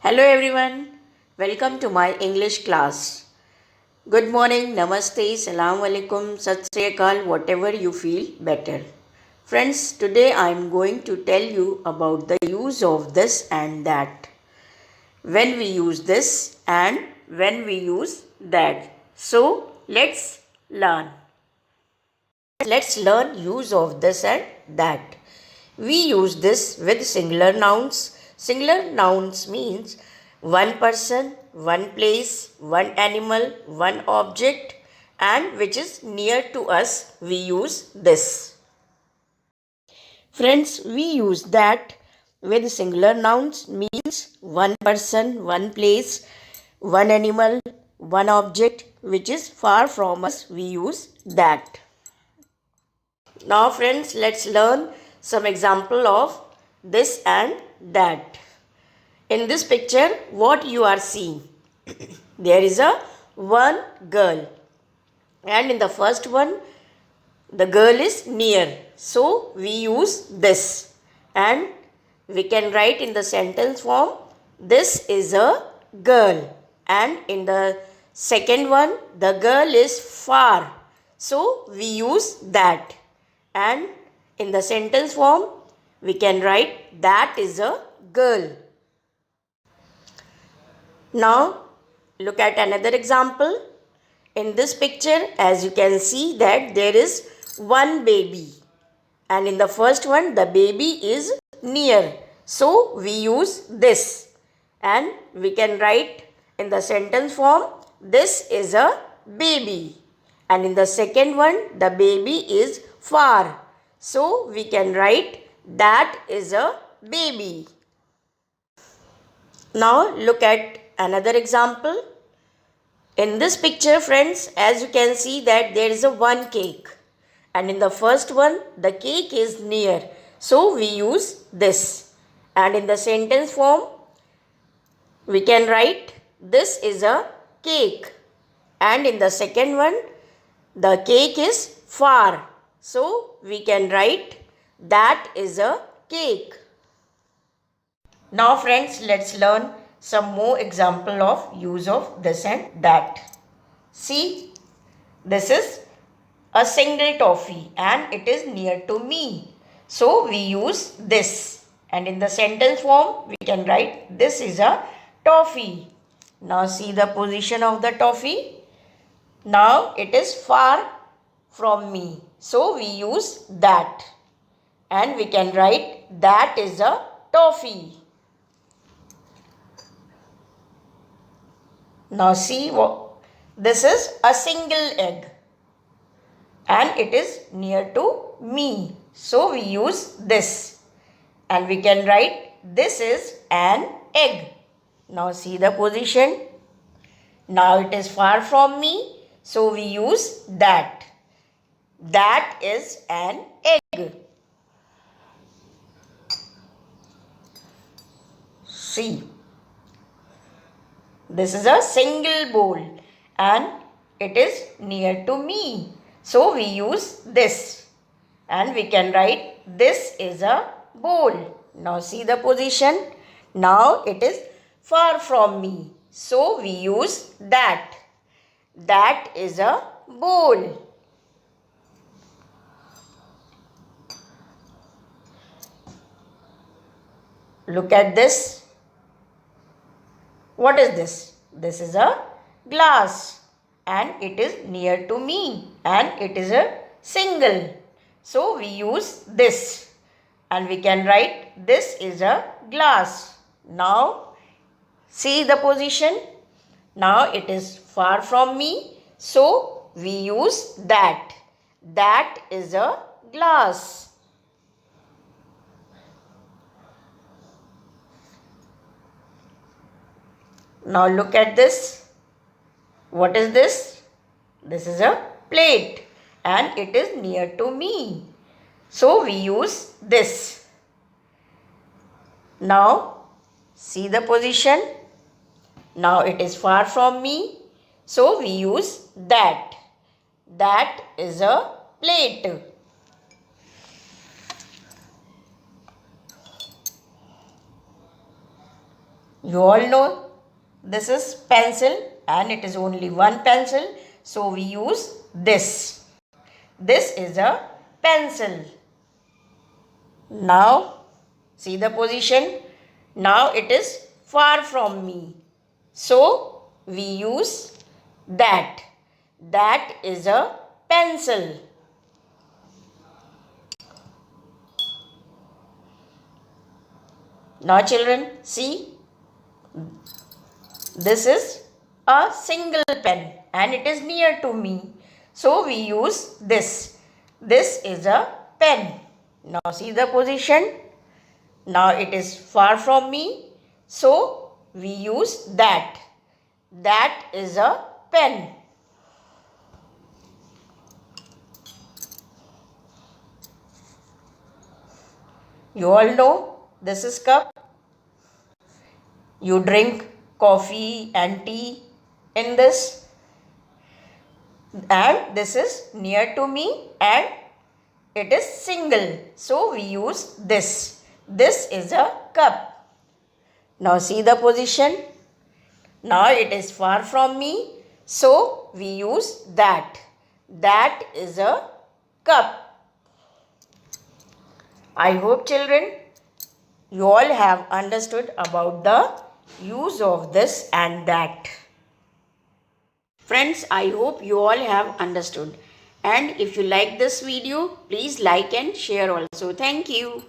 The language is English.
Hello everyone, welcome to my English class. Good morning, namaste, salam alaikum, sat sri akal, whatever you feel better. Friends, today I am going to tell you about the use of this and that. When we use this and when we use that. So, let's learn. Let's learn use of this and that. We use this with singular nouns. Singular nouns means one person, one place, one animal, one object, and which is near to us, we use this. Friends, we use that with singular nouns means one person, one place, one animal, one object, which is far from us, we use that. Now friends, let's learn some example of this and that. In this picture, what you are seeing? There is a one girl. And in the first one, the girl is near. So, we use this. And we can write in the sentence form, this is a girl. And in the second one, the girl is far. So, we use that. And in the sentence form, we can write that is a girl. Now, look at another example. In this picture, as you can see that there is one baby. And in the first one, the baby is near. So, we use this. And we can write in the sentence form, this is a baby. And in the second one, the baby is far. So, we can write that is a baby. Now, look at another example. In this picture, friends, as you can see that there is a one cake. And in the first one, the cake is near. So, we use this. And in the sentence form, we can write this is a cake. And in the second one, the cake is far. So, we can write that is a cake. Now friends, let's learn some more example of use of this and that. See, this is a single toffee and it is near to me. So, we use this. And in the sentence form, we can write this is a toffee. Now, see the position of the toffee. Now, it is far from me. So, we use that. And we can write that is a toffee. Now see, this is a single egg and it is near to me. So we use this and we can write this is an egg. Now see the position. Now it is far from me. So we use that. That is an egg. See. This is a single bowl and it is near to me. So, we use this and we can write this is a bowl. Now, see the position. Now, it is far from me. So, we use that. That is a bowl. Look at this. What is this? This is a glass and it is near to me and it is a single. So, we use this and we can write this is a glass. Now, see the position. Now, it is far from me. So, we use that. That is a glass. Now look at this. What is this? This is a plate and it is near to me. So we use this. Now see the position. Now it is far from me. So we use that. That is a plate. You all know this is pencil and it is only one pencil. So we use this. This is a pencil. Now see the position. Now it is far from me. So we use that. That is a pencil. Now children, see, this is a single pen and it is near to me. So we use this. This is a pen. Now see the position. Now it is far from me. So we use that. That is a pen. You all know this is cup. You drink coffee and tea in this. And this is near to me and it is single. So we use this. This is a cup. Now see the position. Now it is far from me. So we use that. That is a cup. I hope children, you all have understood about the use of this and that. Friends, I hope you all have understood. And if you like this video, please like and share also. Thank you.